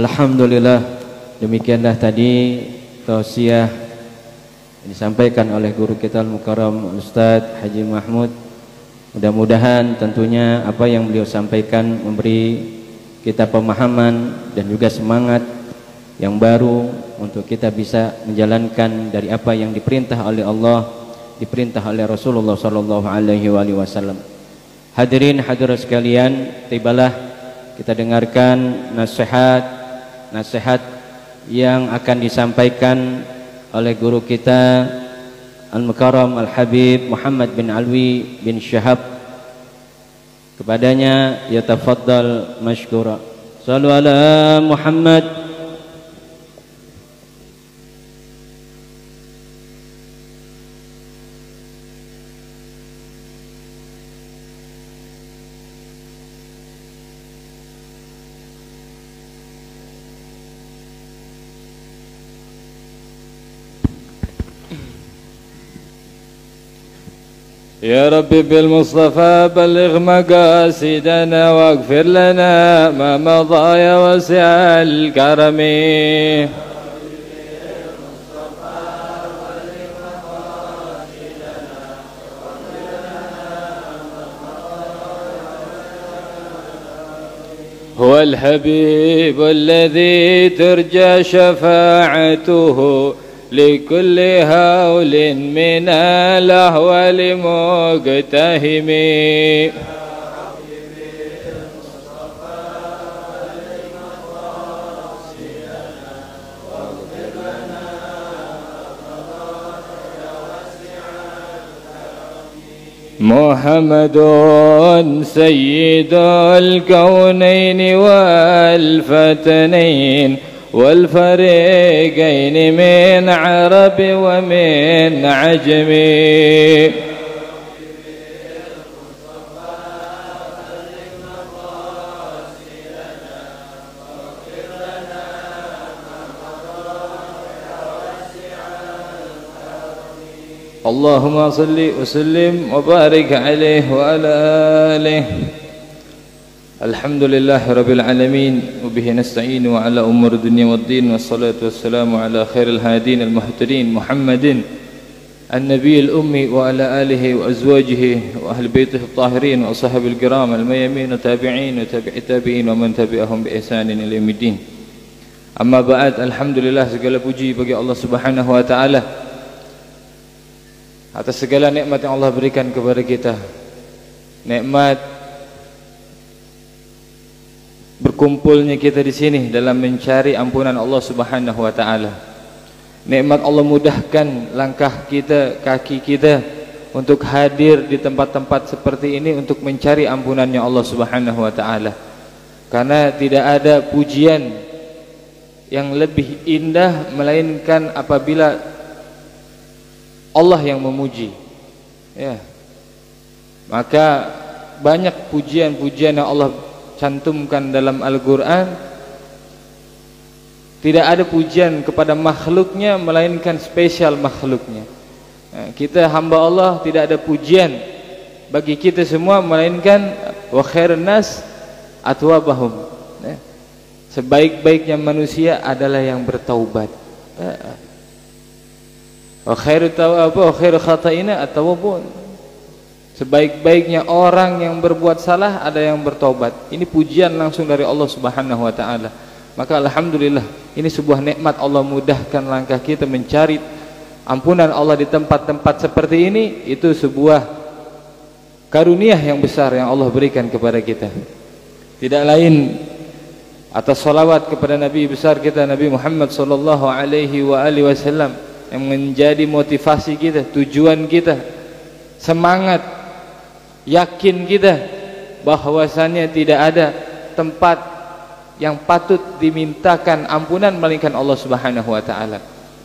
Alhamdulillah, demikianlah tadi tausiah disampaikan oleh guru kita Al-Mukarram Ustadz Haji Mahmud. Mudah-mudahan tentunya apa yang beliau sampaikan memberi kita pemahaman dan juga semangat yang baru untuk kita bisa menjalankan dari apa yang diperintah oleh Allah, diperintah oleh Rasulullah sallallahu alaihi wasallam. Hadirin hadirat sekalian, tibalah kita dengarkan nasihat yang akan disampaikan oleh guru kita Al-Mukarram Al-Habib Muhammad bin Alwi bin Syahab. Kepadanya yatafaddal mashkura. Sallu ala Muhammad. يا ربي بالمصطفى بلغ مقاصدنا واغفر لنا ما مضى يا واسع الكرم. هو الحبيب الذي ترجى شفاعته لكل هول من الأهوال مقتهم. محمد سيد الكونين والفتنين والفريقين من عرب ومن عجم. اللهم صل وسلم وبارك عليه وعلى آله. الحمد لله رب العالمين وبه نستعين وعلى أمور الدنيا والدين والصلاة والسلام على خير الهادين المهتدين محمد النبي الأمي وعلى آله وأزواجه وأهل بيته الطاهرين وأصحاب الكرام الميامين وتابعين وتابع التابعين ومن تبعهم بإحسان إلى يوم الدين. أما بعد, alhamdulillah segala puji bagi Allah Subhanahu wa taala atas segala nikmat yang Allah berikan kepada kita. Nikmat berkumpulnya kita di sini dalam mencari ampunan Allah Subhanahu wa taala. Nikmat Allah mudahkan langkah kita, kaki kita untuk hadir di tempat-tempat seperti ini untuk mencari ampunannya Allah Subhanahu wa taala. Karena tidak ada pujian yang lebih indah melainkan apabila Allah yang memuji. Ya. Maka banyak pujian-pujian yang Allah cantumkan dalam Al-Quran. Tidak ada pujian kepada makhluknya melainkan spesial makhluknya. Kita hamba Allah, tidak ada pujian bagi kita semua melainkan wa khairun nas atwabahum. Sebaik-baiknya manusia adalah yang bertaubat. Wa khairu khata'ina at-tawwabun. Sebaik-baiknya orang yang berbuat salah ada yang bertobat. Ini pujian langsung dari Allah Subhanahu wa taala. Maka alhamdulillah, ini sebuah nikmat Allah mudahkan langkah kita mencari ampunan Allah di tempat-tempat seperti ini. Itu sebuah karunia yang besar yang Allah berikan kepada kita. Tidak lain atas salawat kepada Nabi besar kita Nabi Muhammad sallallahu alaihi wasallam yang menjadi motivasi kita, tujuan kita, semangat, yakin kita bahwasannya tidak ada tempat yang patut dimintakan ampunan melainkan Allah Subhanahu wa taala.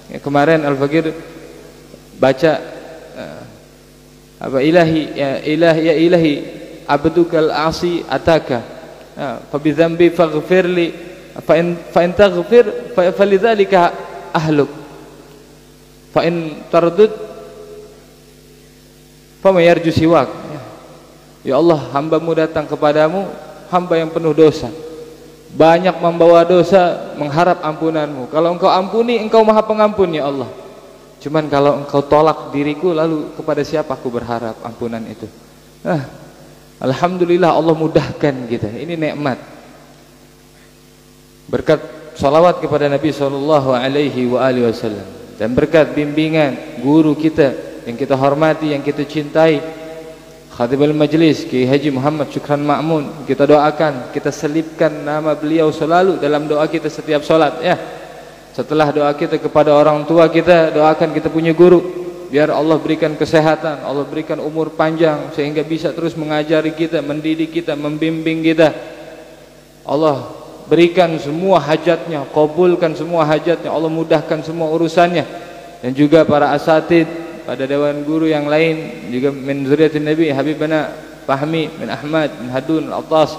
Ya, kemarin Al-Fakir baca ilahi abdukal asi ataka fa bi dzambi faghfirli fa in taghfir fa lidzalika ahluk fa in tardud fa may yarju siwak. Ya Allah, hambamu datang kepadamu, hamba yang penuh dosa. banyak membawa dosa, mengharap ampunanmu. Kalau engkau ampuni, engkau maha pengampun ya Allah. Cuman kalau engkau tolak diriku, lalu kepada siapa aku berharap ampunan itu? Alhamdulillah Allah mudahkan kita. Ini nikmat. Berkat salawat kepada Nabi SAW dan berkat bimbingan guru kita yang kita hormati, yang kita cintai, Khatibul Majlis Kiai Haji Muhammad Syukran Ma'mun, kita doakan, kita selipkan nama beliau selalu dalam doa kita setiap sholat ya. Setelah doa kita kepada orang tua kita, doakan kita punya guru, biar Allah berikan kesehatan, Allah berikan umur panjang sehingga bisa terus mengajari kita, mendidik kita, membimbing kita. Allah berikan semua hajatnya, kabulkan semua hajatnya, Allah mudahkan semua urusannya. Dan juga para asatid, pada dewan guru yang lain, juga min zuriyatin Nabi Habibana Fahmi bin Ahmad bin Hadun Al-Attas,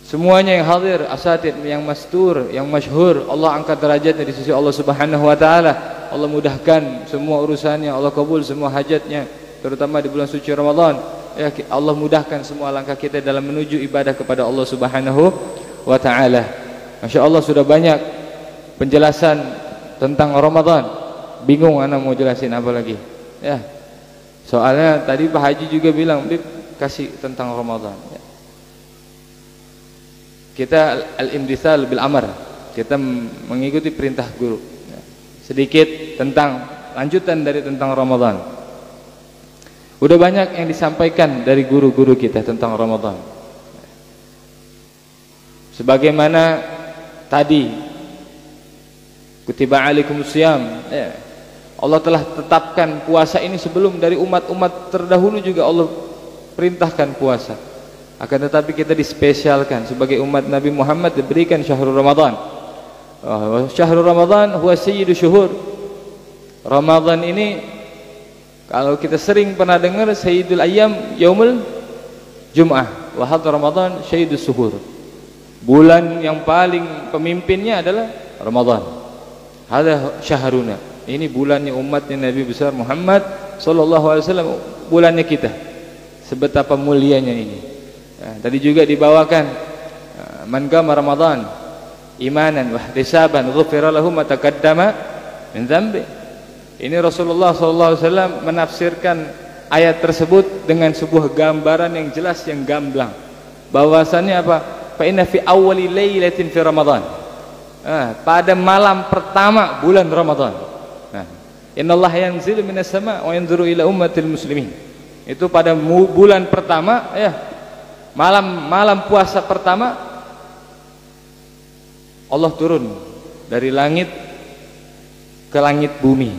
semuanya yang hadir, asatid yang mastur, yang masyhur, Allah angkat derajatnya di sisi Allah Subhanahu wa taala. Allah mudahkan semua urusannya, Allah kabul semua hajatnya, terutama di bulan suci Ramadan. Ya, Allah mudahkan semua langkah kita dalam menuju ibadah kepada Allah Subhanahu wa taala. Masya Allah, sudah banyak penjelasan tentang Ramadan. Bingung anak mau jelasin apa lagi ya. Soalnya tadi Pak Haji juga bilang, Bib, kasih tentang Ramadan ya. Kita al-imtithal bil amr, kita mengikuti perintah guru ya. Sedikit tentang lanjutan dari tentang Ramadan. Udah banyak yang disampaikan dari guru-guru kita tentang Ramadan. Sebagaimana tadi kutiba alaikumus syiyam ya. Allah telah tetapkan puasa ini sebelum dari umat-umat terdahulu juga Allah perintahkan puasa. Akan tetapi kita dispesialkan sebagai umat Nabi Muhammad, diberikan syahrul Ramadan. Syahrul Ramadan huwa sayyidu syuhur. Ramadan ini kalau kita sering pernah dengar sayyidul ayyam yaumul Jum'ah, wa hadha Ramadan sayyidus syuhur. Bulan yang paling pemimpinnya adalah Ramadan. Hadha syahruna. Ini bulannya umatnya Nabi besar Muhammad sallallahu alaihi wasallam, bulannya kita. Sebetapa mulianya ini. Nah, tadi juga dibawakan man qama Ramadan imanan wa ihtisaban ghufira lahu ma taqaddama min dzambi. Ini Rasulullah sallallahu alaihi wasallam menafsirkan ayat tersebut dengan sebuah gambaran yang jelas, yang gamblang. Bahwasannya apa? Fa inna fi awwali lailatin fi Ramadan. Pada malam pertama bulan Ramadan. Innallaha yanzilu minas sama' wa yanzuru ila ummatil muslimin. Itu pada bulan pertama ya. Malam puasa pertama Allah turun dari langit ke langit bumi.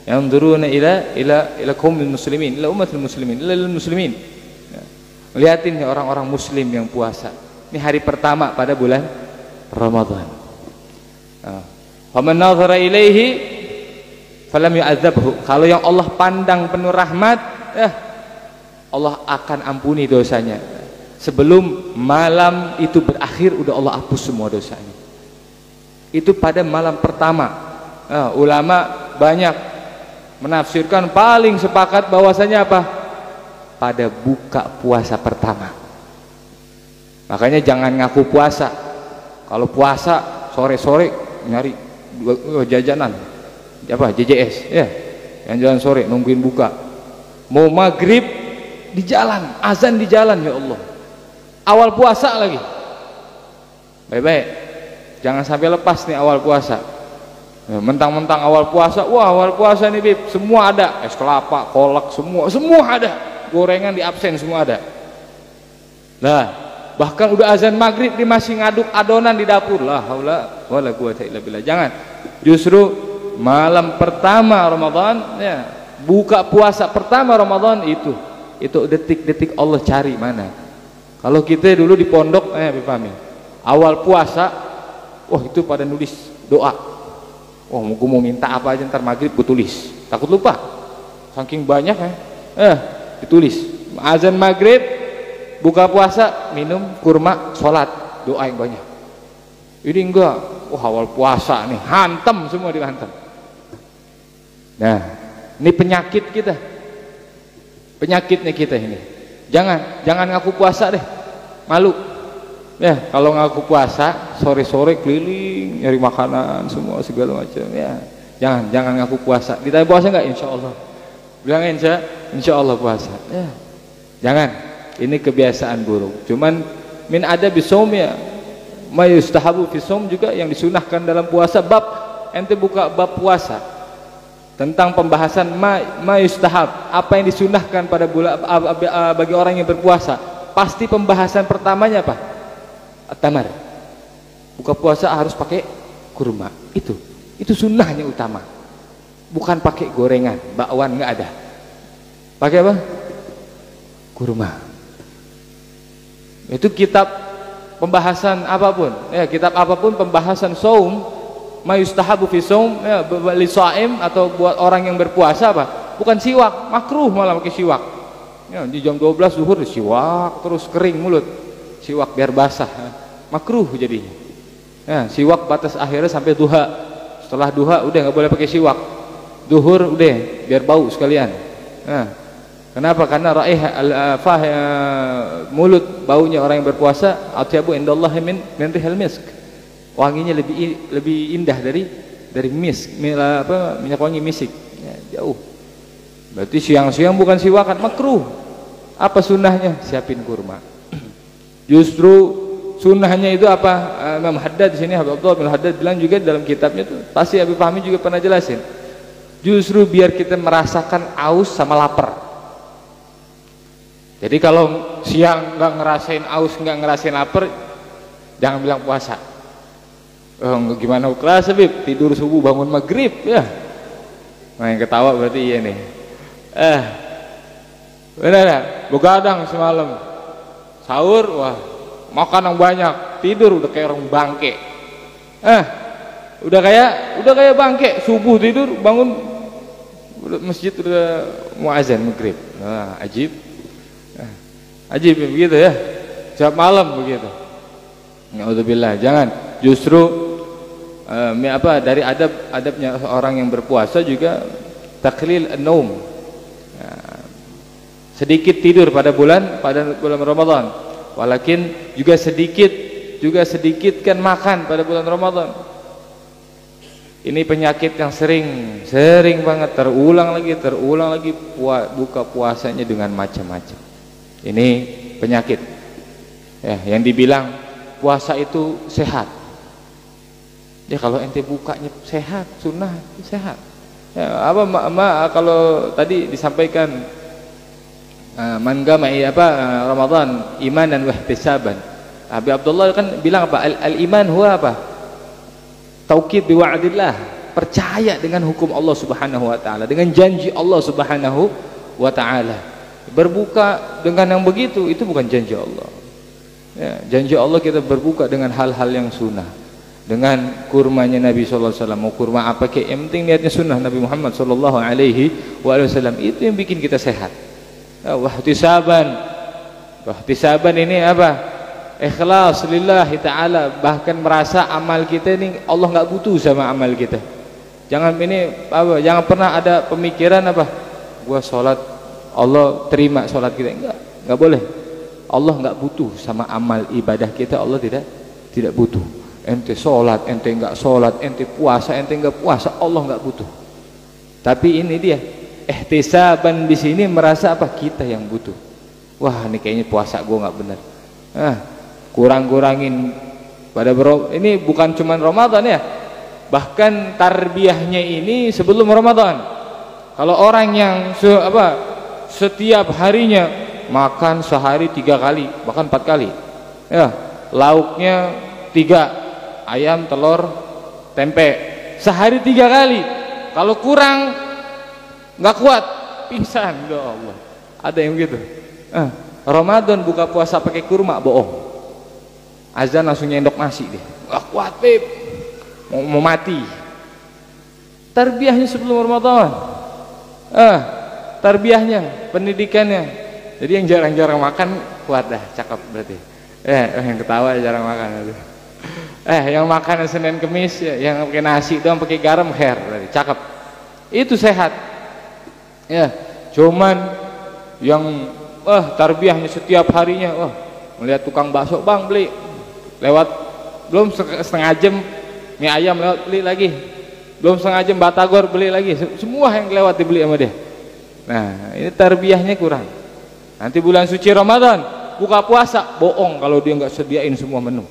Yanzuruna ila qaumil muslimin, ila ummatil muslimin, ila lil muslimin. Lihatin ya orang-orang muslim yang puasa. Ini hari pertama pada bulan Ramadan. Faman nazara ilaihi falam yu'adzabhu. Kalau yang Allah pandang penuh rahmat, Allah akan ampuni dosanya. Sebelum malam itu berakhir, udah Allah hapus semua dosanya. Itu pada malam pertama. Ulama banyak menafsirkan, paling sepakat bahwasanya apa? Pada buka puasa pertama. Makanya jangan ngaku puasa. Kalau puasa sore-sore nyari jajanan, apa, JJS ya, yang jalan sore nungguin buka, mau maghrib di jalan, azan di jalan, ya Allah, awal puasa lagi. Baik-baik, jangan sampai lepas nih awal puasa. Mentang-mentang awal puasa, wah awal puasa nih Bib, semua ada, es kelapa, kolak, semua ada, gorengan di absen semua ada. Nah, bahkan udah azan maghrib dia masih ngaduk adonan di dapur. La haula wala quwata illa billah. Jangan. Justru malam pertama Ramadan ya, buka puasa pertama Ramadan itu detik-detik Allah cari mana. Kalau kita dulu di pondok Bipami, awal puasa, wah itu pada nulis doa. Wah, gue mau minta apa aja ntar maghrib gue tulis, takut lupa, saking banyak ditulis. Azan maghrib, buka puasa, minum kurma, sholat, doa yang banyak. Ini enggak, wah awal puasa nih, hantam semua, dihantam. Nah, ini penyakit kita, penyakitnya kita ini. Jangan ngaku puasa deh, malu. Ya, kalau ngaku puasa, sore-sore keliling nyari makanan semua segala macam. Ya, jangan ngaku puasa. Ditanya puasa enggak? Insyaallah. Bilang insyaallah puasa. Ya. Jangan. Ini kebiasaan buruk. Cuman min ada bisaum ya. Ma yustahabu fi shaum juga yang disunahkan dalam puasa. Bab ente buka bab puasa tentang pembahasan ma yustahab, apa yang disunahkan pada bagi orang yang berpuasa. Pasti pembahasan pertamanya apa? At-tamar. Buka puasa harus pakai kurma. Itu sunnahnya utama. Bukan pakai gorengan, bakwan nggak ada. Pakai apa? Kurma. Itu kitab pembahasan apapun. Ya, kitab apapun pembahasan saum, ma yustahabu fi saum, ya, li shaim atau buat orang yang berpuasa apa? Bukan siwak, makruh malah pakai siwak. Ya, di jam 12 zuhur siwak terus kering mulut. Siwak biar basah, makruh jadinya. Ya, siwak batas akhirnya sampai duha. Setelah duha udah nggak boleh pakai siwak. Duhur udah biar bau sekalian. Nah, kenapa? Karena mulut baunya orang yang berpuasa atyabu indallahi min rihal misk. Wanginya lebih indah dari misk, minyak wangi misik. Ya, jauh. Berarti siang-siang bukan siwakan, makruh. Apa sunnahnya? Siapin kurma. Justru sunnahnya itu apa? Imam Haddad di sini, Abdullah bin Haddad bilang juga dalam kitabnya tuh, pasti Habib Fahmi juga pernah jelasin. Justru biar kita merasakan aus sama lapar. Jadi kalau siang nggak ngerasain aus, nggak ngerasain lapar, jangan bilang puasa. Gimana kelas Habib? Tidur subuh bangun maghrib ya. Nah, yang ketawa berarti iya nih. Benar ya? Begadang semalam. Sahur, wah, makan yang banyak, tidur udah kayak orang bangke. Udah kayak bangke, subuh tidur, bangun masjid udah mau azan maghrib. Nah, ajib. Ajib begitu ya. Setiap malam begitu. Naudzubillah, jangan. Justru dari adabnya orang yang berpuasa juga taklil an-naum. Sedikit tidur pada bulan Ramadan. Walakin juga sedikitkan makan pada bulan Ramadan. Ini penyakit yang sering banget terulang lagi buka puasanya dengan macam-macam. Ini penyakit. Ya, yang dibilang puasa itu sehat. Ya kalau ente bukanya sehat, sunnah sehat. Ya, kalau tadi disampaikan man gama'i Ramadan imanan wa ihtisaban. Abi Abdullah kan bilang apa? Al-iman huwa apa? Taukid bi wa'dillah, percaya dengan hukum Allah Subhanahu wa taala, dengan janji Allah Subhanahu wa taala. Berbuka dengan yang begitu itu bukan janji Allah. Ya, janji Allah kita berbuka dengan hal-hal yang sunnah. Dengan kurmanya Nabi sallallahu alaihi wasallam. Mau kurma apa kek, yang penting niatnya sunnah Nabi Muhammad sallallahu alaihi wasallam. Itu yang bikin kita sehat. Wahtisaban ini apa? Ikhlas lillahi ta'ala. Bahkan merasa amal kita ini Allah nggak butuh sama amal kita. Jangan pernah ada pemikiran apa? Gua sholat Allah terima sholat kita. Enggak boleh. Allah nggak butuh sama amal ibadah kita. Allah tidak butuh. Ente sholat, ente nggak sholat, ente puasa, ente nggak puasa, Allah nggak butuh. Tapi ini dia. Ihtisaban di sini merasa apa? Kita yang butuh. Wah, ini kayaknya puasa gua nggak benar. Kurang-kurangin ini bukan cuma Ramadan ya. Bahkan tarbiyahnya ini sebelum Ramadan. Kalau orang yang setiap harinya makan sehari 3 kali, bahkan 4 kali. Ya, lauknya 3, ayam, telur, tempe. Sehari 3 kali. Kalau kurang nggak kuat, pingsan. Ya Allah, ada yang begitu. Ramadan buka puasa pakai kurma, bohong. Azan langsung nyendok nasi deh. Nggak kuat Beb, mau mati. Tarbiyahnya sebelum Ramadan. Tarbiyahnya, pendidikannya. Jadi yang jarang-jarang makan kuat dah, cakep berarti. Yang ketawa jarang makan. Yang makan Senin Kemis, yang pakai nasi doang pakai garam, berarti cakep. Itu sehat. Ya, cuman yang tarbiyahnya setiap harinya, melihat tukang bakso, bang beli lewat belum setengah jam mie ayam lewat beli lagi, belum setengah jam batagor beli lagi, semua yang lewat dibeli sama dia. Nah ini tarbiyahnya kurang. Nanti bulan suci Ramadan buka puasa, bohong kalau dia nggak sediain semua menu.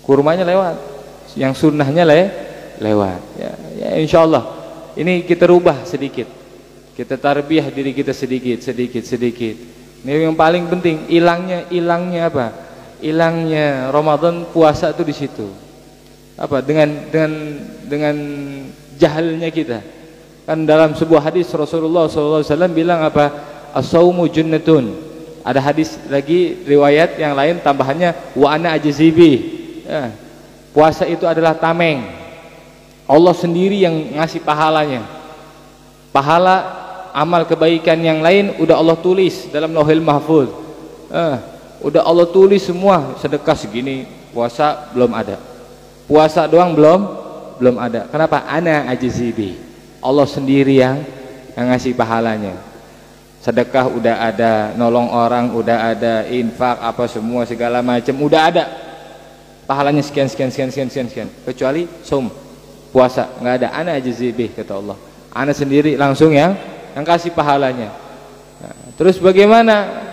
Kurmanya lewat, yang sunnahnya lewat. Ya insya Allah ini kita rubah sedikit, kita tarbiyah diri kita sedikit. Ini yang paling penting. Hilangnya apa? Hilangnya Ramadan, puasa itu di situ. Apa? Dengan jahalnya kita. Kan dalam sebuah hadis Rasulullah SAW bilang apa? As-saumu junnatun. Ada hadis lagi riwayat yang lain tambahannya wa ana ajzibi. Ya. Puasa itu adalah tameng. Allah sendiri yang ngasih pahalanya. Pahala amal kebaikan yang lain udah Allah tulis dalam Lauhil Mahfuz. Udah Allah tulis semua. Sedekah segini, puasa belum ada. Puasa doang belum ada. Kenapa? Ana ajzibi. Allah sendiri yang ngasih pahalanya. Sedekah udah ada, nolong orang udah ada, infak apa semua segala macam udah ada. Pahalanya sekian. Kecuali puasa nggak ada. Ana ajzibi kata Allah. Ana sendiri langsung yang kasih pahalanya. Nah, terus bagaimana?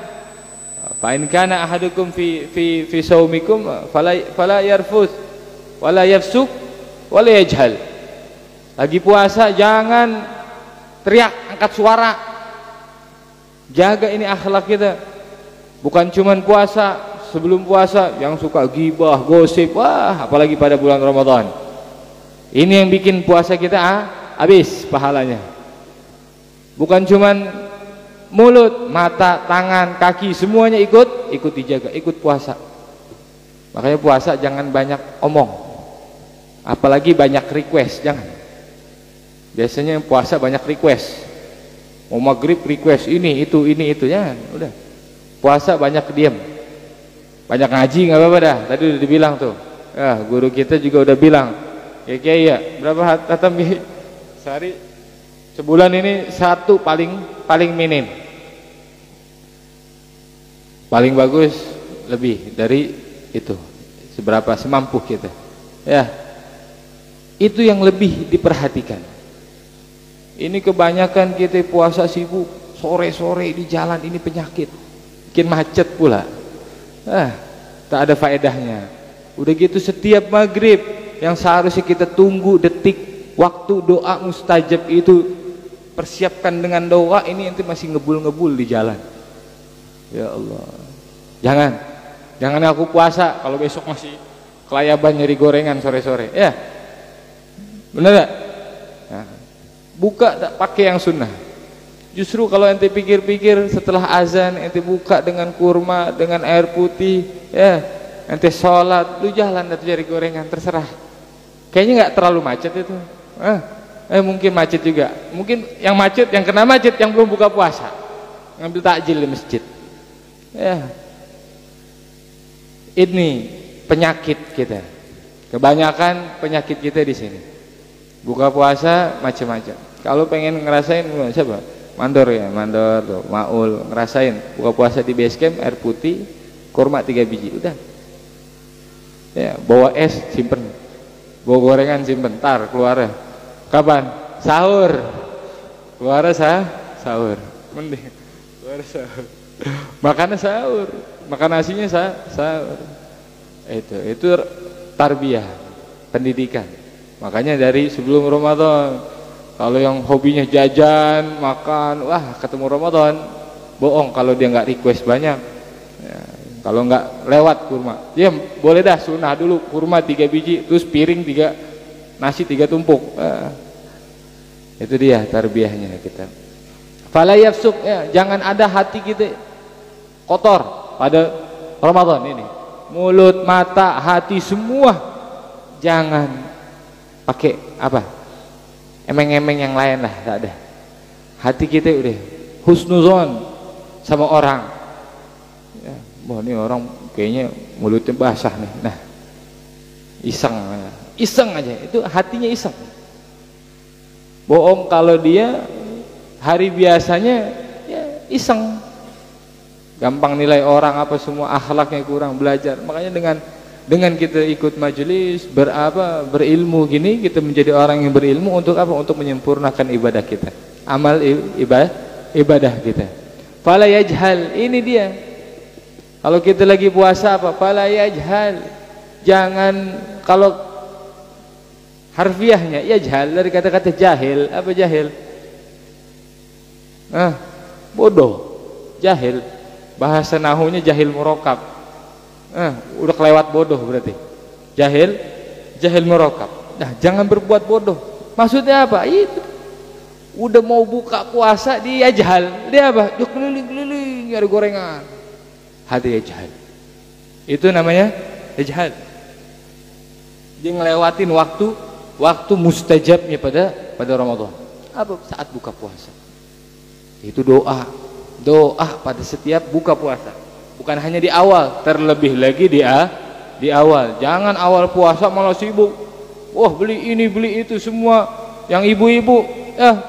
Fa in kana ahadukum fi saumikum fala yarfus wala yafsuk wala yajhal. Lagi puasa jangan teriak, angkat suara. Jaga ini akhlak kita. Bukan cuman puasa, sebelum puasa yang suka gibah, gosip, wah, apalagi pada bulan Ramadan. Ini yang bikin puasa kita habis pahalanya. Bukan cuman mulut, mata, tangan, kaki, semuanya ikut dijaga, ikut puasa. Makanya puasa jangan banyak omong, apalagi banyak request, jangan. Biasanya puasa banyak request, mau maghrib request ini itu, jangan. Udah puasa banyak diam, banyak ngaji nggak apa-apa dah. Tadi udah dibilang tuh, guru kita juga udah bilang, ya berapa hatam sehari? Sebulan ini satu paling minim. Paling bagus lebih dari itu. Seberapa semampu kita. Ya. Itu yang lebih diperhatikan. Ini kebanyakan kita puasa sibuk, sore-sore di jalan, ini penyakit. Bikin macet pula. Tak ada faedahnya. Udah gitu setiap maghrib yang seharusnya kita tunggu detik waktu doa mustajab itu, persiapkan dengan doa, ini nanti masih ngebul-ngebul di jalan. Ya Allah, jangan aku puasa kalau besok masih kelayaban nyari gorengan sore-sore. Ya, bener gak? Nah, buka tak pakai yang sunnah. Justru kalau ente pikir-pikir setelah azan ente buka dengan kurma, dengan air putih, ya, ente sholat, lu jalan atau cari gorengan, terserah. Kayaknya nggak terlalu macet itu. Mungkin macet juga. Mungkin yang macet, yang kena macet yang belum buka puasa, ngambil takjil di masjid. Ya, ini penyakit kita. Kebanyakan penyakit kita di sini. Buka puasa macam-macam. Kalau pengen ngerasain siapa? Mandor tuh, Maul ngerasain buka puasa di base camp, air putih, kurma 3 biji, udah. Ya, bawa es simpen, bawa gorengan simpen, tar keluar. Kapan? Sahur. Keluar sahur. Mending keluar sahur. Makannya sahur, makan nasinya sahur. Itu tarbiyah, pendidikan. Makanya dari sebelum Ramadan, kalau yang hobinya jajan, makan, wah ketemu Ramadan, bohong kalau dia nggak request banyak. Ya, kalau nggak lewat kurma, dia boleh dah sunnah dulu kurma 3 biji, terus piring 3. Nasi 3 tumpuk. Itu dia tarbiyahnya kita. Fala yafsuk, ya, jangan ada hati kita kotor pada Ramadan ini. Mulut, mata, hati semua jangan pakai apa? Emeng-emeng yang lain lah, tak ada. Hati kita udah husnuzon sama orang. Ya, ini orang kayaknya mulutnya basah nih. Nah, iseng aja, itu hatinya iseng. Bohong kalau dia hari biasanya ya iseng. gampang nilai orang apa semua, akhlaknya kurang, belajar. Makanya dengan kita ikut majelis berilmu gini, kita menjadi orang yang berilmu untuk apa? Untuk menyempurnakan ibadah kita, amal ibadah kita. Fala yajhal, ini dia. Kalau kita lagi puasa apa? Fala yajhal. Jangan, kalau harfiahnya yajhal dari kata-kata jahil. Apa jahil? Bodoh, jahil. Bahasa nahunya jahil murokab. Udah kelewat bodoh berarti. Jahil murokab. Nah, jangan berbuat bodoh. Maksudnya apa? Itu. Udah mau buka puasa dia jahil. Dia apa? Dia keliling-keliling nyari gorengan. Hati jahil. Itu namanya jahil. Dia ngelewatin waktu mustajabnya pada Ramadan. Apa? Saat buka puasa. Itu doa pada setiap buka puasa. Bukan hanya di awal, terlebih lagi di awal. Jangan awal puasa malah sibuk. Wah, beli ini beli itu semua. Yang ibu-ibu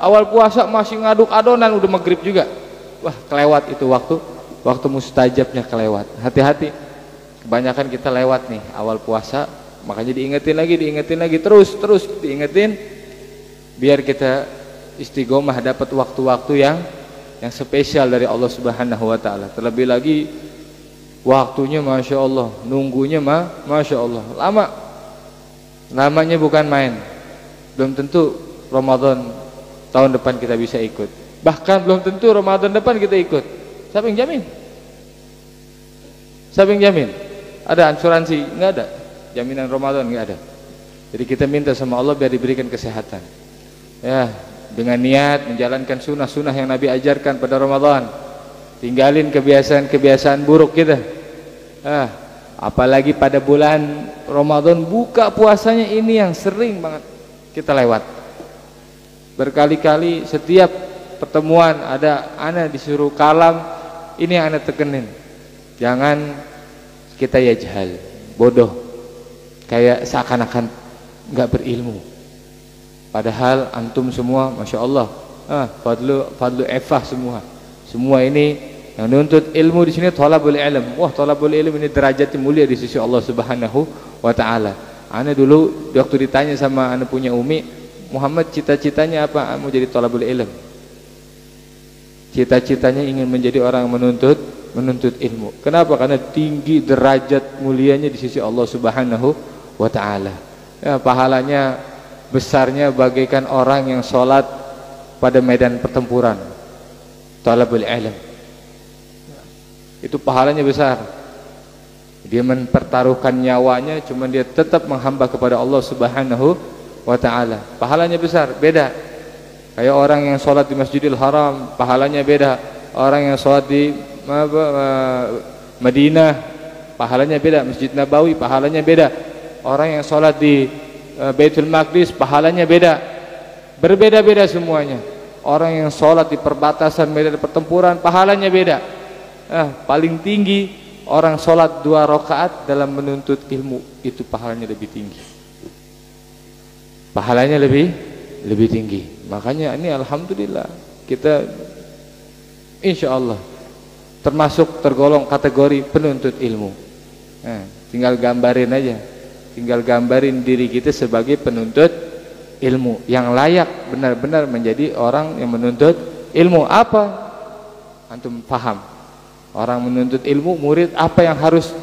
awal puasa masih ngaduk adonan, udah maghrib juga. Wah, kelewat itu waktu mustajabnya kelewat. Hati-hati. Kebanyakan kita lewat nih awal puasa, makanya diingetin lagi terus diingetin biar kita istiqomah dapat waktu-waktu yang spesial dari Allah Subhanahu wa taala. Terlebih lagi waktunya Masya Allah, nunggunya Masya Allah lamanya bukan main. Belum tentu Ramadan tahun depan kita bisa ikut, bahkan belum tentu Ramadan depan kita ikut. Siapa yang jamin? Ada asuransi? Nggak ada. Jaminan Ramadan nggak ada. Jadi kita minta sama Allah biar diberikan kesehatan ya, dengan niat menjalankan sunnah-sunnah yang Nabi ajarkan pada Ramadan. Tinggalin kebiasaan-kebiasaan buruk kita. Apalagi pada bulan Ramadan buka puasanya ini yang sering banget kita lewat. Berkali-kali setiap pertemuan ada ana disuruh kalam, ini yang ana tekenin. Jangan kita jahil, bodoh, kayak seakan-akan nggak berilmu. Padahal antum semua Masya Allah fadlu efah semua ini yang nuntut ilmu di sini thalabul ilm. Wah, thalabul ilm ini derajatnya mulia di sisi Allah Subhanahu wa taala. Ana dulu waktu ditanya sama ana punya umi, Muhammad cita-citanya apa? Mau jadi thalabul ilm. Cita-citanya ingin menjadi orang menuntut ilmu. Kenapa? Karena tinggi derajat mulianya di sisi Allah Subhanahu wa taala. Ya, pahalanya besarnya bagaikan orang yang sholat pada medan pertempuran, talabul ilm. Itu pahalanya besar. Dia mempertaruhkan nyawanya, cuma dia tetap menghamba kepada Allah Subhanahu wa taala. Pahalanya besar, beda. Kayak orang yang sholat di Masjidil Haram, pahalanya beda. Orang yang sholat di Madinah, pahalanya beda. Masjid Nabawi, pahalanya beda. Orang yang sholat di Baitul Maqdis, pahalanya beda. Berbeda-beda semuanya. Orang yang sholat di perbatasan medan pertempuran, pahalanya beda. Paling tinggi orang sholat 2 rakaat dalam menuntut ilmu, itu pahalanya lebih tinggi. Pahalanya lebih tinggi. Makanya ini alhamdulillah kita insya Allah termasuk tergolong kategori penuntut ilmu. Tinggal gambarin aja, tinggal gambarin diri kita sebagai penuntut ilmu yang layak benar-benar menjadi orang yang menuntut ilmu. Apa? Antum paham? Orang menuntut ilmu, murid, apa yang harus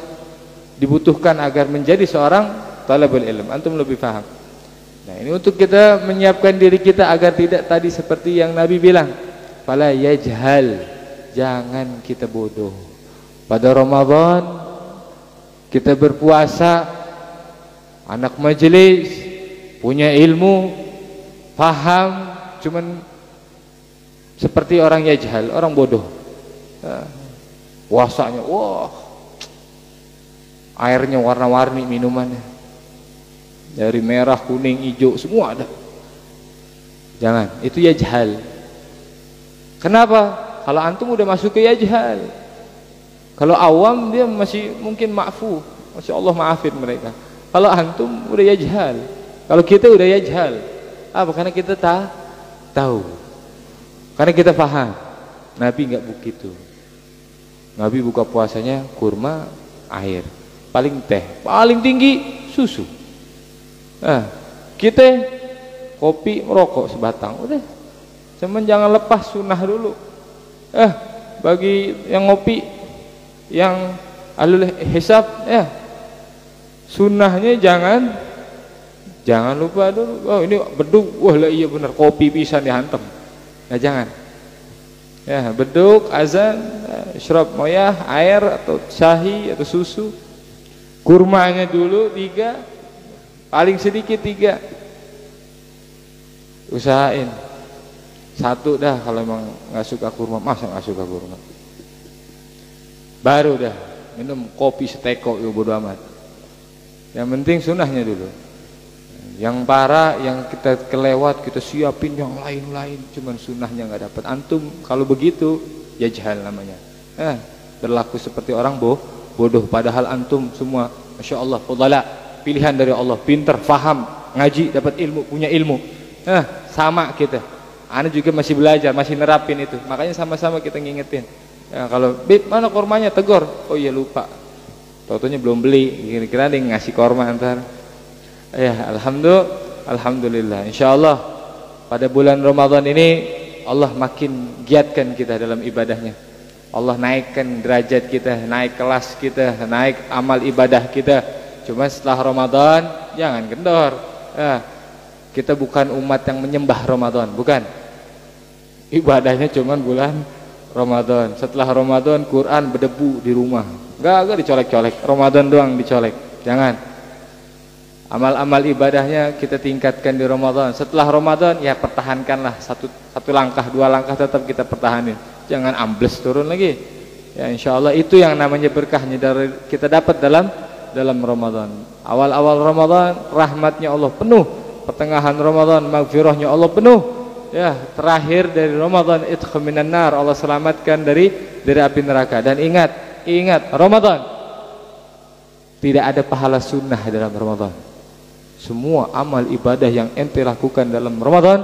dibutuhkan agar menjadi seorang talabul ilm? Antum lebih paham. Nah, ini untuk kita menyiapkan diri kita agar tidak tadi seperti yang Nabi bilang, fala yajhal, jangan kita bodoh. Pada Ramadan kita berpuasa, anak majelis, punya ilmu, paham, cuman seperti orang yajhal, orang bodoh. Puasanya, wah, airnya warna-warni minumannya, dari merah, kuning, hijau, semua ada. Jangan, itu yajhal. Kenapa? Kalau antum udah masuk ke yajhal. Kalau awam dia masih mungkin ma'fu, masya Allah maafin mereka. Kalau antum udah yajhal, kalau kita udah yajhal, apa? Karena kita tahu, karena kita paham. Nabi nggak begitu. Nabi buka puasanya kurma, air, paling teh, paling tinggi susu. Kita kopi, merokok sebatang, udah. Cuman jangan lepas sunnah dulu. Bagi yang ngopi, yang ahlul hisab, sunnahnya jangan lupa dulu. Oh ini beduk, wah lah iya benar, kopi pisan dihantam. Nah jangan. Ya beduk, azan, syarab moyah, air atau syahi atau susu. Kurmanya dulu 3, paling sedikit 3. Usahain 1 dah kalau emang nggak suka kurma, masa nggak suka kurma. Baru dah minum kopi seteko, ya bodo amat. Yang penting sunnahnya dulu. Yang parah, yang kita kelewat, kita siapin yang lain-lain, cuman sunnahnya nggak dapat. Antum kalau begitu ya jahil namanya. Berlaku seperti orang bodoh. Padahal antum semua, masya Allah, fudala, pilihan dari Allah, pinter, faham, ngaji, dapat ilmu, punya ilmu. Sama kita. Ana juga masih belajar, masih nerapin itu. Makanya sama-sama kita ngingetin. Kalau Bib mana kormanya, tegur. Oh iya lupa. Tautonya belum beli. Kira-kira dia ngasih korma antar. Alhamdulillah. Insyaallah pada bulan Ramadan ini Allah makin giatkan kita dalam ibadahnya. Allah naikkan derajat kita, naik kelas kita, naik amal ibadah kita. Cuma setelah Ramadan jangan kendor. Kita bukan umat yang menyembah Ramadan, bukan. Ibadahnya cuma bulan Ramadan. Setelah Ramadan Quran berdebu di rumah. Gak dicolek-colek. Ramadan doang dicolek. Jangan. Amal-amal ibadahnya kita tingkatkan di Ramadan. Setelah Ramadan ya pertahankanlah satu langkah, 2 langkah tetap kita pertahanin. Jangan ambles turun lagi. Ya insyaallah itu yang namanya berkahnya dari kita dapat dalam Ramadan. Awal-awal Ramadan rahmatnya Allah penuh. Pertengahan Ramadan maghfirahnya Allah penuh. Ya, terakhir dari Ramadan itqa minan nar, Allah selamatkan dari api neraka. Dan ingat Ramadan tidak ada pahala sunnah dalam Ramadan. Semua amal ibadah yang ente lakukan dalam Ramadan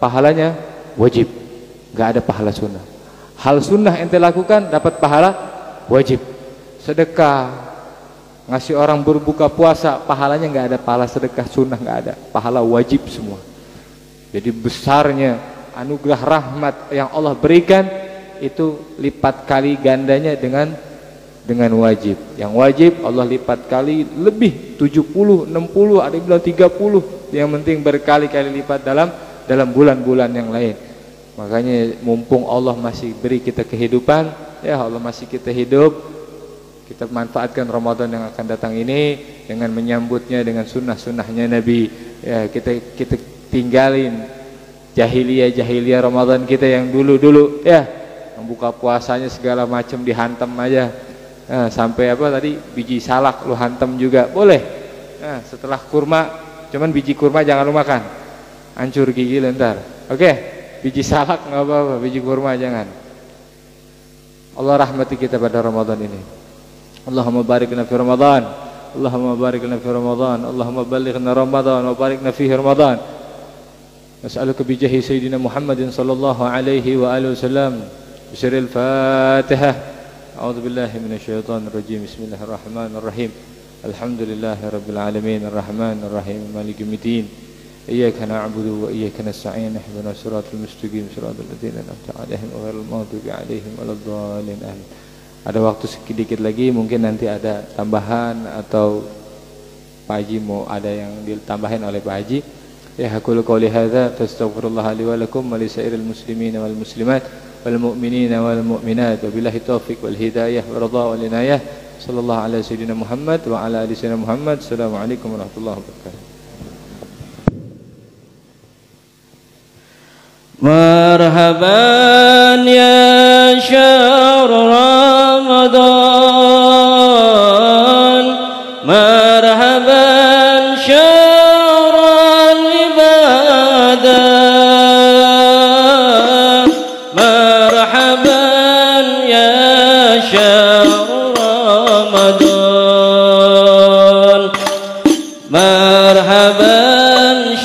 pahalanya wajib, gak ada pahala sunnah. Hal sunnah ente lakukan dapat pahala wajib. Sedekah, ngasih orang berbuka puasa, pahalanya gak ada. Pahala sedekah sunnah gak ada, pahala wajib semua. Jadi besarnya anugerah rahmat yang Allah berikan itu lipat kali gandanya dengan wajib. Yang wajib Allah lipat kali lebih 70, 60, ada yang bilang 30. Yang penting berkali-kali lipat dalam bulan-bulan yang lain. Makanya mumpung Allah masih beri kita kehidupan, ya Allah masih kita hidup, kita manfaatkan Ramadan yang akan datang ini dengan menyambutnya dengan sunnah-sunnahnya Nabi. Ya kita tinggalin jahiliyah Ramadan kita yang dulu-dulu, ya membuka puasanya segala macam dihantam aja. Sampai apa tadi, biji salak lu hantam juga boleh. Setelah kurma, cuman biji kurma jangan lu makan, hancur gigi lu ntar. Oke, biji salak nggak apa-apa, biji kurma jangan. Allah rahmati kita pada Ramadan ini. Allahumma barik lana fi Ramadan, Allahumma barik lana fi Ramadan, Allahumma ballighna Ramadan wa barikna fihi Ramadan. Nas'aluka bi jahi sayyidina Muhammadin sallallahu alaihi wa alihi wasallam. Bismillahil Fatihah. أعوذ بالله من الشيطان الرجيم بسم الله الرحمن الرحيم الحمد لله رب العالمين الرحمن الرحيم مالك يوم الدين إياك نعبد وإياك نستعين اهدنا الصراط المستقيم صراط الذين أنعمت عليهم غير المغضوب عليهم ولا الضالين آمين. Ada waktu sedikit lagi, mungkin nanti ada tambahan atau Pak Haji mau ada yang ditambahin oleh Pak Haji. Ya aqulu qouli hadza fastaghfirullah li wa lakum wa li sa'iril muslimin wal muslimat والمؤمنين والمؤمنات وبالله التوفيق والهداية والرضا والعناية صلى الله على سيدنا محمد وعلى آل سيدنا محمد. السلام عليكم ورحمة الله وبركاته. مرحبا يا شهر رمضان مرحبا شهر العبادة مرحبا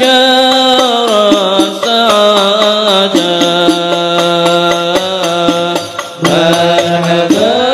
شهر السعادة مرحبا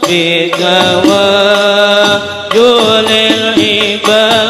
Bikawa julil ibadah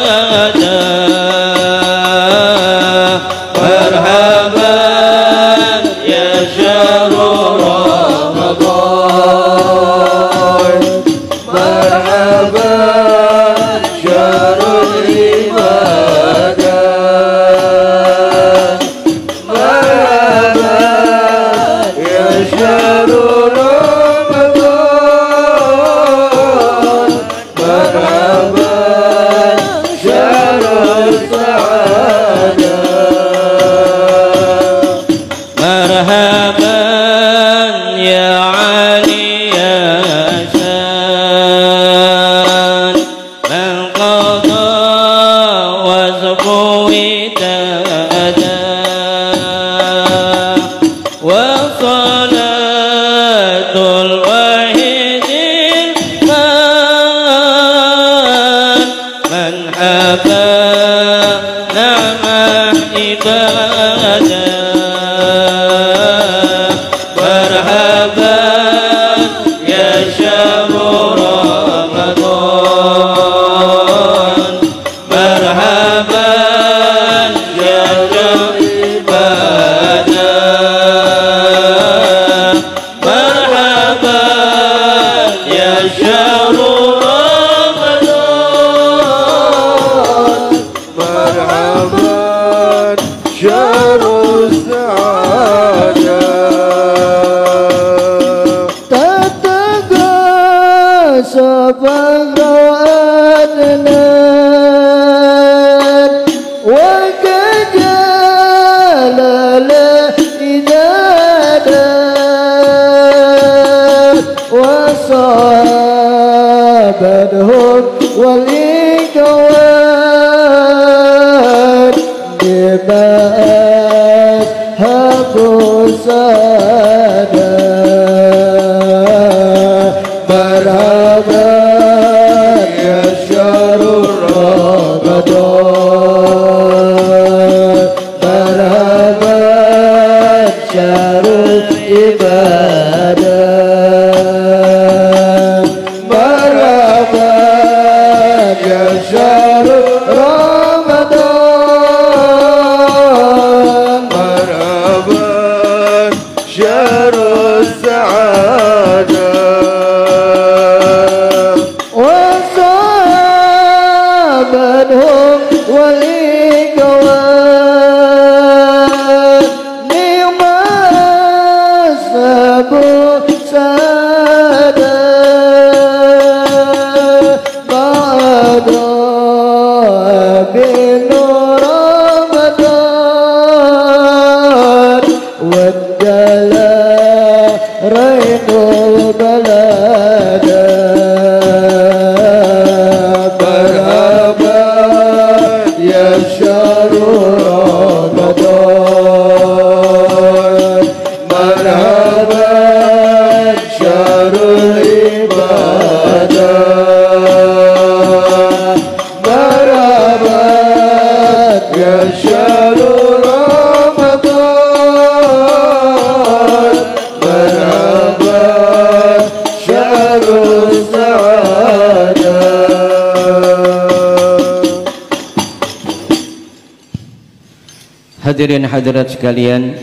Hadirin hadirat sekalian,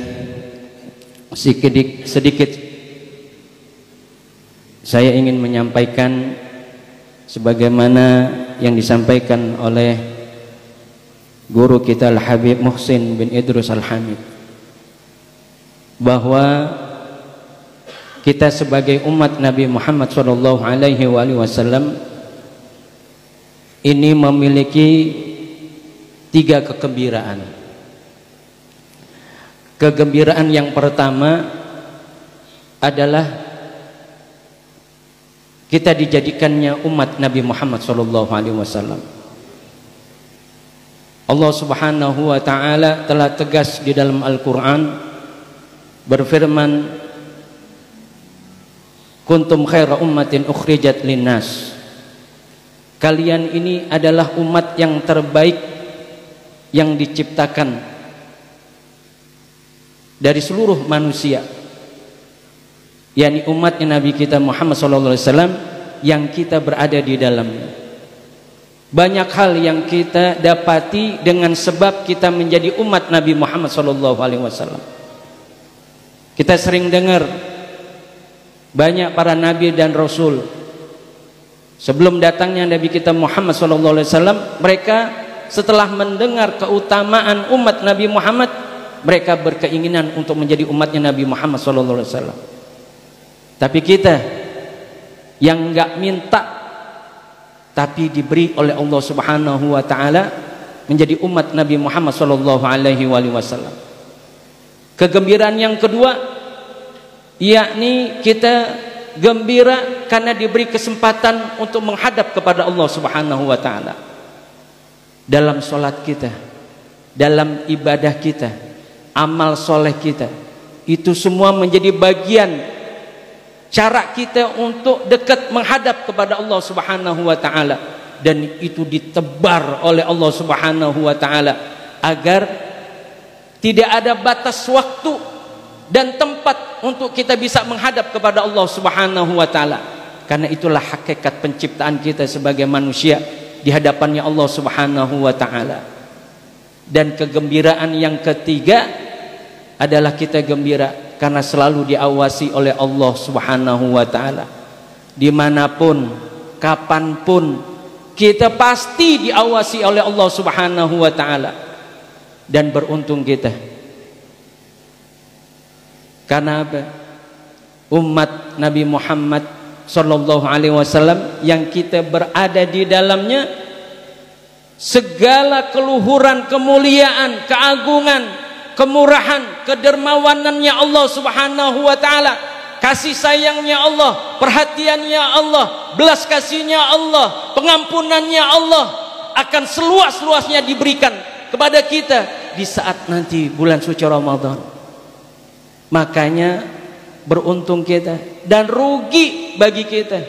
sedikit saya ingin menyampaikan sebagaimana yang disampaikan oleh guru kita Al-Habib Muhsin bin Idrus Al-Hamid, bahwa kita sebagai umat Nabi Muhammad SAW ini memiliki 3 kegembiraan. Kegembiraan yang pertama adalah kita dijadikannya umat Nabi Muhammad SAW. Allah Subhanahu wa taala telah tegas di dalam Al-Qur'an berfirman, kuntum khaira ummatin ukhrijat linnas. Kalian ini adalah umat yang terbaik yang diciptakan dari seluruh manusia, yakni umatnya Nabi kita Muhammad SAW yang kita berada di dalamnya. banyak hal yang kita dapati dengan sebab kita menjadi umat Nabi Muhammad SAW. Kita sering dengar banyak para nabi dan rasul sebelum datangnya Nabi kita Muhammad SAW, mereka setelah mendengar keutamaan umat Nabi Muhammad, mereka berkeinginan untuk menjadi umatnya Nabi Muhammad SAW. Tapi kita yang enggak minta tapi diberi oleh Allah Subhanahu wa taala menjadi umat Nabi Muhammad sallallahu alaihi wasallam. Kegembiraan yang kedua yakni kita gembira karena diberi kesempatan untuk menghadap kepada Allah Subhanahu wa taala. Dalam salat kita, dalam ibadah kita, amal soleh kita, itu semua menjadi bagian cara kita untuk dekat menghadap kepada Allah Subhanahu wa taala, dan itu ditebar oleh Allah Subhanahu wa taala agar tidak ada batas waktu dan tempat untuk kita bisa menghadap kepada Allah Subhanahu wa taala. Karena itulah hakikat penciptaan kita sebagai manusia di hadapannya Allah Subhanahu wa taala. Dan kegembiraan yang ketiga adalah kita gembira karena selalu diawasi oleh Allah Subhanahu wa taala. Dimanapun, kapanpun, kita pasti diawasi oleh Allah Subhanahu wa taala. Dan beruntung kita. Karena apa? Umat Nabi Muhammad sallallahu alaihi wasallam yang kita berada di dalamnya, segala keluhuran, kemuliaan, keagungan, kemurahan, kedermawanannya Allah Subhanahu wa taala, kasih sayangnya Allah, perhatiannya Allah, belas kasihnya Allah, pengampunannya Allah akan seluas-luasnya diberikan kepada kita di saat nanti bulan suci Ramadan. Makanya beruntung kita dan rugi bagi kita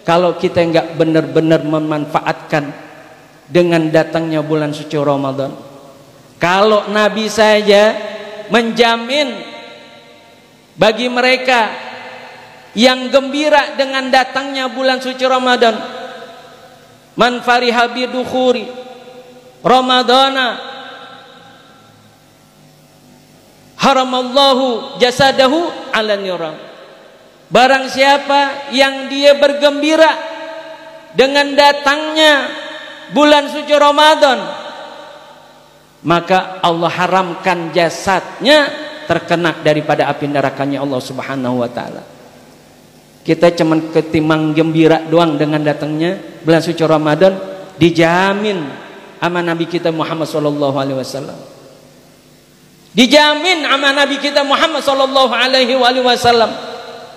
kalau kita enggak benar-benar memanfaatkan dengan datangnya bulan suci Ramadan. Kalau Nabi saja menjamin bagi mereka yang gembira dengan datangnya bulan suci Ramadan, man fariha bidukhuri Ramadana haramallahu jasadahu ala niram. Barang siapa yang dia bergembira dengan datangnya bulan suci Ramadan, maka Allah haramkan jasadnya terkena daripada api nerakanya Allah Subhanahu wa taala. Kita cuman ketimang gembira doang dengan datangnya bulan suci Ramadan, dijamin sama Nabi kita Muhammad sallallahu alaihi wasallam. Dijamin sama Nabi kita Muhammad sallallahu alaihi wasallam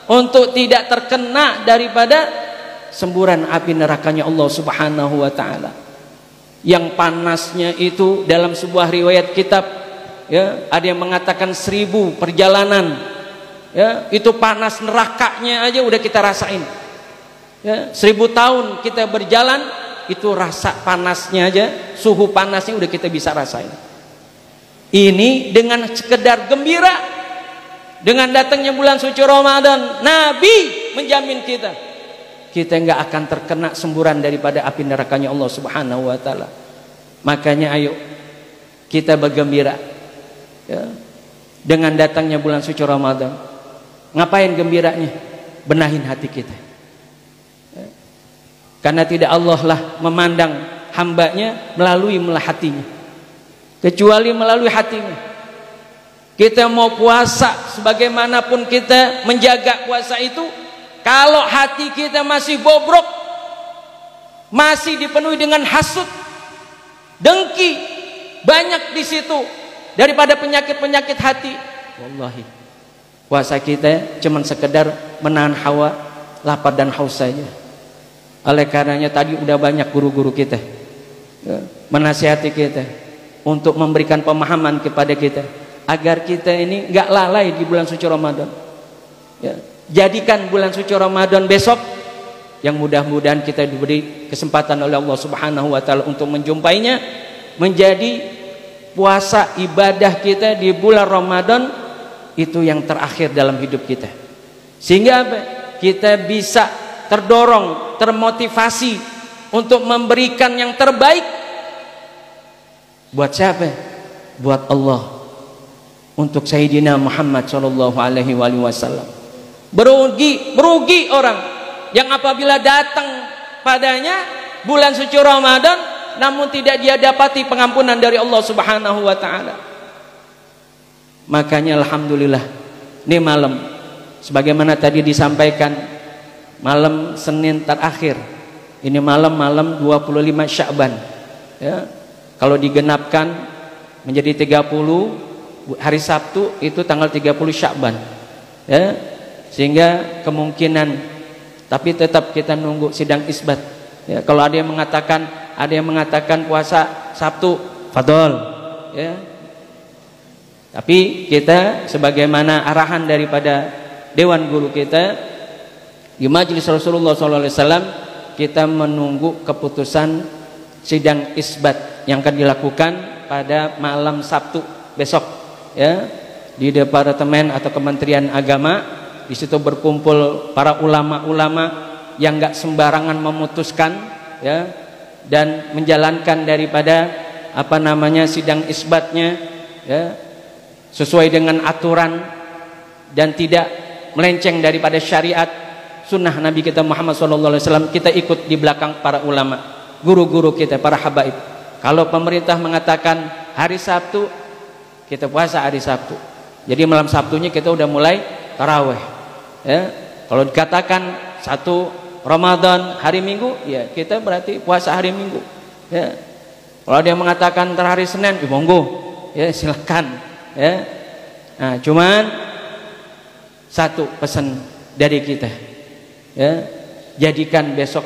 untuk tidak terkena daripada semburan api nerakanya Allah Subhanahu wa taala. Yang panasnya itu dalam sebuah riwayat kitab, ya, ada yang mengatakan 1000 perjalanan, ya, itu panas nerakanya aja udah kita rasain, ya, 1000 tahun kita berjalan itu rasa panasnya aja, suhu panasnya udah kita bisa rasain. Ini dengan sekedar gembira dengan datangnya bulan suci Ramadan, Nabi menjamin kita enggak akan terkena semburan daripada api nerakanya Allah Subhanahu wa taala. Makanya ayo kita bergembira, ya, dengan datangnya bulan suci Ramadan. Ngapain gembiranya? Benahin hati kita, ya. Karena tidak Allah lah memandang hambanya melalui hatinya, kecuali melalui hatinya. Kita mau puasa, sebagaimanapun kita menjaga puasa itu, kalau hati kita masih bobrok, masih dipenuhi dengan hasud, dengki, banyak di situ daripada penyakit-penyakit hati, wallahi puasa kita cuman sekedar menahan hawa, lapar dan haus saja. Oleh karenanya tadi udah banyak guru-guru kita, ya, menasihati kita untuk memberikan pemahaman kepada kita agar kita ini enggak lalai di bulan suci Ramadan, ya. Jadikan bulan suci Ramadan besok yang mudah-mudahan kita diberi kesempatan oleh Allah Subhanahu wa taala untuk menjumpainya menjadi puasa ibadah kita di bulan Ramadan itu yang terakhir dalam hidup kita. Sehingga apa? Kita bisa terdorong, termotivasi untuk memberikan yang terbaik buat siapa? Buat Allah, untuk Sayyidina Muhammad sallallahu alaihi wasallam. Merugi orang yang apabila datang padanya bulan suci Ramadan namun tidak dia dapati pengampunan dari Allah Subhanahu wa taala. Makanya alhamdulillah, ini malam sebagaimana tadi disampaikan, malam Senin terakhir. Ini malam 25 Sya'ban. Ya. Kalau digenapkan menjadi 30, hari Sabtu itu tanggal 30 Sya'ban. Ya. Sehingga kemungkinan, tapi tetap kita nunggu sidang isbat. Ya, kalau ada yang mengatakan puasa Sabtu, fadol. Ya. Tapi kita sebagaimana arahan daripada dewan guru kita di majelis Rasulullah SAW, kita menunggu keputusan sidang isbat yang akan dilakukan pada malam Sabtu besok, ya, di Departemen atau Kementerian Agama. Di situ berkumpul para ulama-ulama yang enggak sembarangan memutuskan, ya, dan menjalankan daripada sidang isbatnya, ya, sesuai dengan aturan dan tidak melenceng daripada syariat sunnah Nabi kita Muhammad SAW. Kita ikut di belakang para ulama, guru-guru kita, para habaib. Kalau pemerintah mengatakan hari Sabtu, kita puasa hari Sabtu. Jadi malam Sabtunya kita udah mulai taraweh. Ya. Kalau dikatakan 1 Ramadan hari Minggu, ya kita berarti puasa hari Minggu. Ya. Kalau dia mengatakan hari Senin, ya monggo, ya silakan. Ya. Nah, cuman satu pesan dari kita. Ya, jadikan besok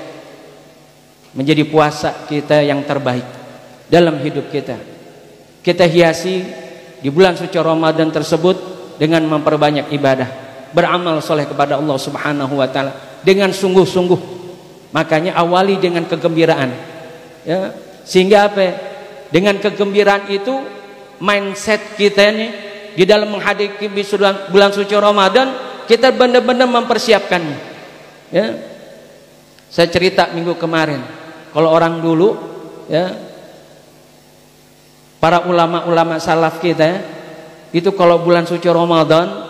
menjadi puasa kita yang terbaik dalam hidup kita. Kita hiasi di bulan suci Ramadan tersebut dengan memperbanyak ibadah, beramal soleh kepada Allah Subhanahu wa taala dengan sungguh-sungguh. Makanya awali dengan kegembiraan. Ya, sehingga apa? Dengan kegembiraan itu mindset kita nih di dalam menghadapi bulan suci Ramadan, kita benar-benar mempersiapkannya. Ya, saya cerita minggu kemarin, kalau orang dulu, ya, para ulama-ulama salaf kita, itu kalau bulan suci Ramadan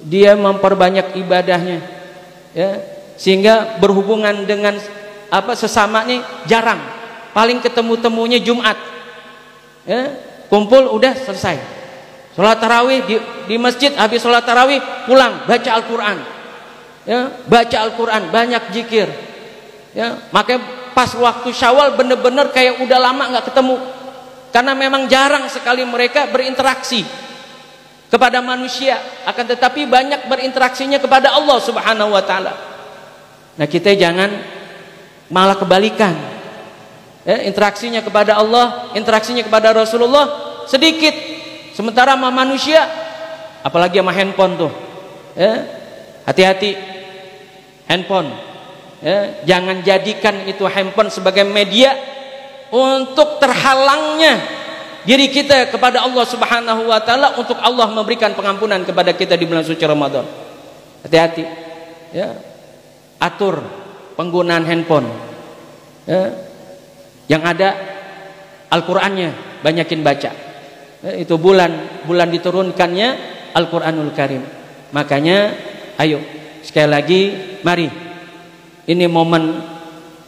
dia memperbanyak ibadahnya, ya, sehingga berhubungan dengan sesama nih jarang, paling ketemu-temunya Jumat, ya, kumpul udah selesai, sholat tarawih di masjid, habis sholat tarawih pulang baca Al-Quran. Ya, baca Al-Quran, banyak zikir. Ya, makanya pas waktu Syawal bener-bener kayak udah lama nggak ketemu, karena memang jarang sekali mereka berinteraksi kepada manusia, akan tetapi banyak berinteraksinya kepada Allah Subhanahu wa taala. Nah, kita jangan malah kebalikan. Ya, interaksinya kepada Allah, interaksinya kepada Rasulullah sedikit, sementara sama manusia, apalagi sama handphone tuh. Ya, hati-hati handphone, ya, jangan jadikan itu handphone sebagai media untuk terhalangnya diri kita kepada Allah Subhanahu wa taala, untuk Allah memberikan pengampunan kepada kita di bulan suci Ramadan. Hati-hati, ya, atur penggunaan handphone, ya, yang ada Al-Qur'annya banyakin baca, ya, itu bulan diturunkannya Al-Qur'anul Karim. Makanya ayo sekali lagi, mari, ini momen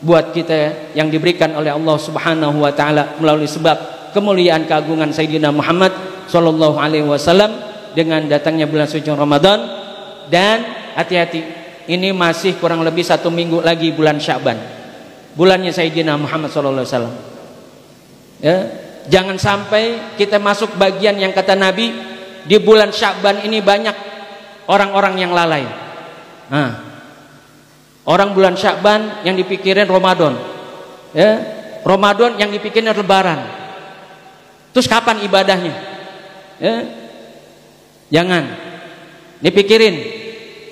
buat kita yang diberikan oleh Allah Subhanahu wa taala melalui sebab kemuliaan keagungan Sayyidina Muhammad sallallahu alaihi wasallam dengan datangnya bulan suci Ramadan. Dan hati-hati, ini masih kurang lebih 1 minggu lagi bulan Sya'ban, bulannya Sayyidina Muhammad sallallahu alaihi wasallam. Ya, jangan sampai kita masuk bagian yang kata Nabi, di bulan Sya'ban ini banyak orang-orang yang lalai. Nah, orang bulan Sya'ban yang dipikirin Ramadan, ya, Ramadan yang dipikirin Lebaran. Terus kapan ibadahnya? Ya, jangan dipikirin.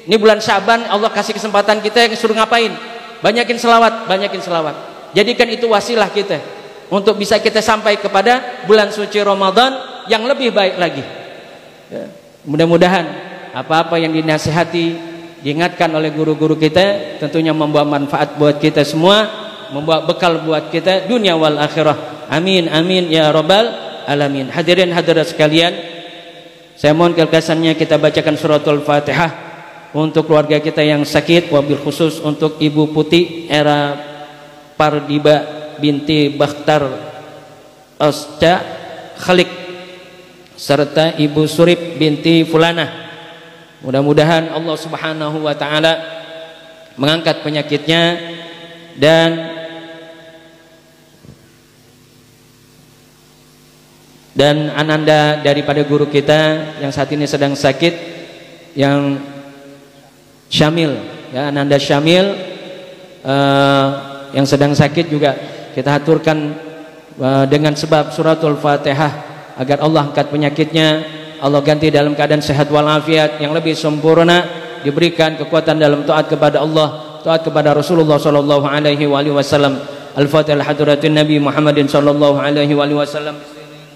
Ini bulan Sya'ban Allah kasih kesempatan kita, yang suruh ngapain? Banyakin selawat, banyakin selawat. Jadikan itu wasilah kita untuk bisa kita sampai kepada bulan suci Ramadan yang lebih baik lagi. Ya, mudah-mudahan apa-apa yang dinasihati, diingatkan oleh guru-guru kita tentunya membawa manfaat buat kita semua, membawa bekal buat kita dunia wal akhirah. Amin amin ya rabbal alamin. Hadirin hadirat sekalian, saya mohon kelekasannya kita bacakan suratul Fatihah untuk keluarga kita yang sakit, wabil khusus untuk Ibu Putih Era Pardiba binti Bakhtar Osca Khalik serta Ibu Surip binti Fulanah. Mudah-mudahan Allah Subhanahu wa taala mengangkat penyakitnya dan ananda daripada guru kita yang saat ini sedang sakit, yang Syamil ya, Ananda Syamil yang sedang sakit juga kita aturkan dengan sebab suratul Fatihah agar Allah angkat penyakitnya, Allah ganti dalam keadaan sehat walafiat yang lebih sempurna, diberikan kekuatan dalam taat kepada Allah, taat kepada Rasulullah sallallahu alaihi wasallam. Al-Fatihah hadratin Nabi Muhammadin sallallahu alaihi wasallam.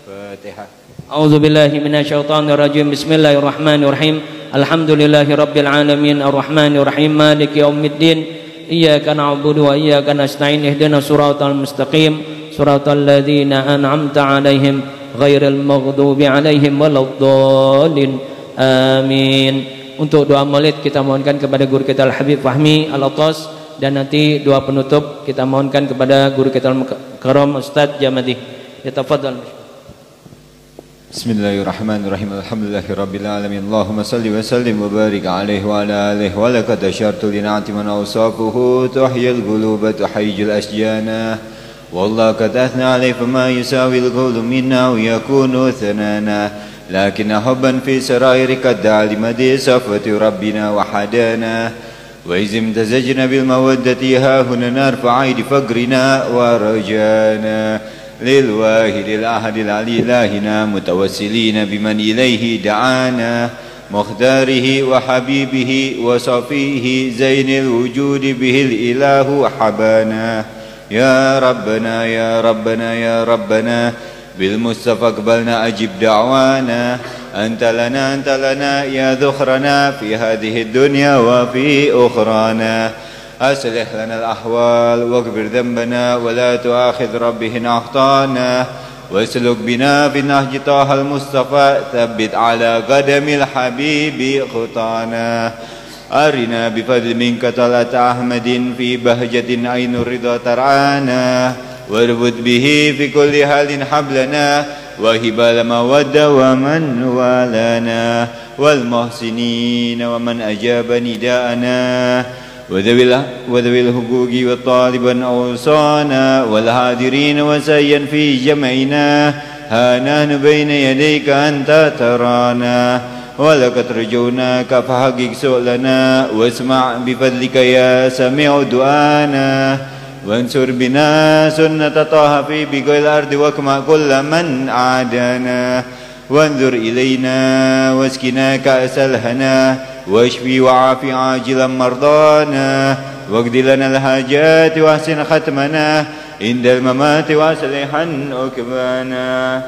Fatihah. A'udzu billahi minasyaitonir rajim. Bismillahirrahmanirrahim. Alhamdulillahi rabbil alamin arrahmanir rahim maliki yaumiddin. Iyyaka na'budu wa iyyaka nasta'in ihdinas siratal mustaqim siratal ladzina an'amta 'alaihim ghairil maghdubi 'alaihim waladdallin. Amin. Untuk doa maulid kita mohonkan kepada guru kita Al-Habib Fahmi Al-Attas, dan nanti doa penutup kita mohonkan kepada guru kita Al-Mukarram Ustaz Jamadi. Yatafadhal. Bismillahirrahmanirrahim. Alhamdulillahirabbil alamin. Allahumma salli wa sallim wa barik alaihi wa ala alihi wa laqad ashartu li na'ati man awsafuhu tuhyil quluba tuhayyil asjana wallahu qad athna alayhi fama yusawil qawlu minna wa yakunu thanana lakin hubban fi sarairika da'ali madi safwati rabbina wa hadana wa izim tazajna bil mawaddati ha huna narfa aidi faqrina wa rajana للواحد الأحد العلي إلهنا متوسلين بمن إليه دعانا مختاره وحبيبه وصفيه زين الوجود به الإله حبانا يا ربنا يا ربنا يا ربنا بالمصطفى اقبلنا أجب دعوانا أنت لنا يا ذخرنا في هذه الدنيا وفي أخرانا أصلح لنا الأحوال واغفر ذنبنا ولا تؤاخذ ربه إن أخطأنا واسلك بنا في نهج طه المصطفى ثبت على قدم الحبيب خطانا أرنا بفضل منك طلعة أحمد في بهجة عين الرضا ترعانا واربط به في كل حال حبلنا وهبال مودة ومن والانا والمحسنين ومن أجاب نداءنا وذوي الحقوق والطالبا أوصانا والحاضرين وسيا في جمعنا هانان بين يديك أنت ترانا ولقد رجوناك فحقق سؤلنا واسمع بفضلك يا سميع دعانا وانصر بنا سنة طه في بقاع الأرض واكمع كل من عادانا وانظر إلينا واسقنا كأس الهنا واشفي وعافي عاجلا مرضانا واقض لنا الحاجات واحسن ختمنا عند الممات واصلحا عقبانا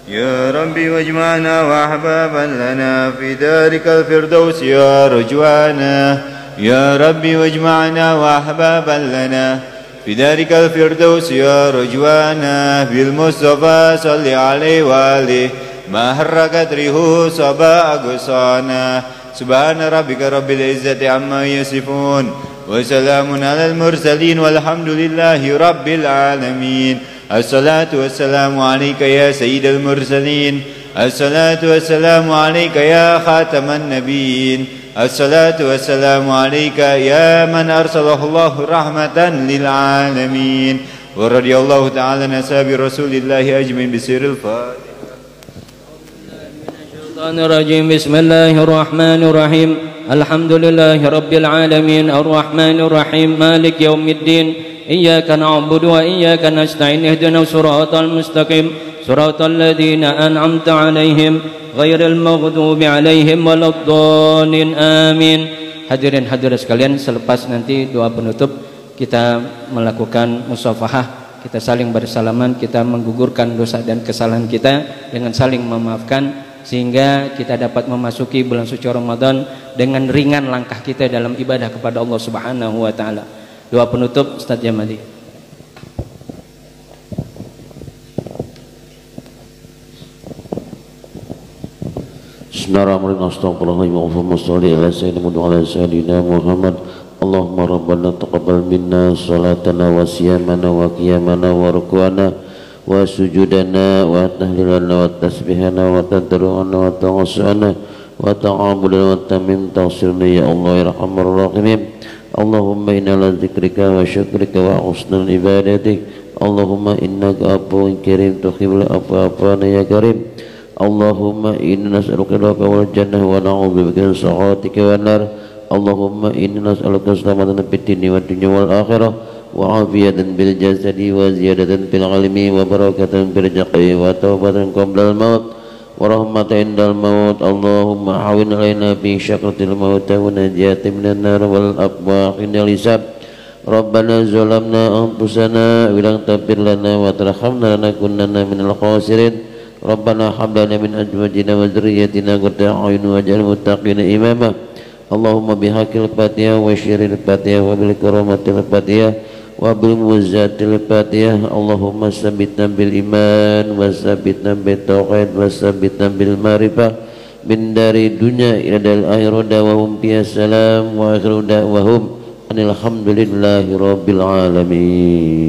يا ربي واجمعنا وأحبابا لنا في دارك الفردوس يا رجوانا يا ربي واجمعنا وأحبابا لنا في دارك الفردوس يا رجوانا بالمصطفى صل عليه وآله ما حركت ريح صبا أقصانا سبحان ربك رب العزة عما يصفون وسلام على المرسلين والحمد لله رب العالمين. الصلاة والسلام عليك يا سيد المرسلين الصلاة والسلام عليك يا خاتم النبيين الصلاة والسلام عليك يا من أرسله الله رحمة للعالمين ورضي الله تعالى عن أصحاب رسول الله أجمعين بسر الفاتحة. بسم الله الرحمن الرحيم الحمد لله رب العالمين الرحمن الرحيم مالك يوم الدين إياك نعبد وإياك نستعين اهدنا الصراط المستقيم صراط الذين أنعمت عليهم غير المغضوب alaihim waladdallin. Amin. Hadirin hadirat sekalian, selepas nanti doa penutup kita melakukan musafahah, kita saling bersalaman, kita menggugurkan dosa dan kesalahan kita dengan saling memaafkan. sehingga kita dapat memasuki bulan suci Ramadan dengan ringan langkah kita dalam ibadah kepada Allah Subhanahu wa taala. Doa penutup Ustaz Jamali. Bismillahirrahmanirrahim. Astagfirullahaladzim. Allahumma sholli ala sayyidina Muhammad. Allahumma rabbana taqabbal minna salatana wa siyamana wa qiyamana wa ruku'ana wa sujudana wa tahlilana wa tasbihana wa tadarru'ana wa tawassu'ana wa ta'abudana wa tamim tawsirna ya Allah ya Rahman Rahimin. Allahumma inna ala zikrika wa syukrika wa husnul ibadatik. Allahumma innaka afuwwun karim tuhibbul afwa ya karim. Allahumma inna nas'aluka al-huda wal jannah wa na'udzubika min sakhatika wan nar. Allahumma inna nas'aluka salamatan fid dini wad dunya wal akhirah wa afiyatan bil jasadi wa ziyadatan fil ilmi wa barakatan fil rizqi wa taubatan qabla al maut wa rahmatan indal maut. Allahumma awin alaina fi syakratil maut wa najati minan nar wal aqwa indal hisab. Rabbana zalamna anfusana wa lam taghfir lana wa tarhamna lanakunanna minal khasirin. Rabbana hab lana min azwajina wa dhurriyyatina qurrata a'yun waj'alna muttaqina imama. Allahumma bihaqqil Fatihah wa syirril Fatihah wa bil karamatil Fatihah wa bil muzzatil Fatihah. Allahumma sabbitna bil iman wa sabbitna bit tauhid wa sabbitna bil ma'rifah min dari dunya ila dal akhirah dawahum fiha salam wa akhiru da'wahum anil hamdulillahi rabbil alamin.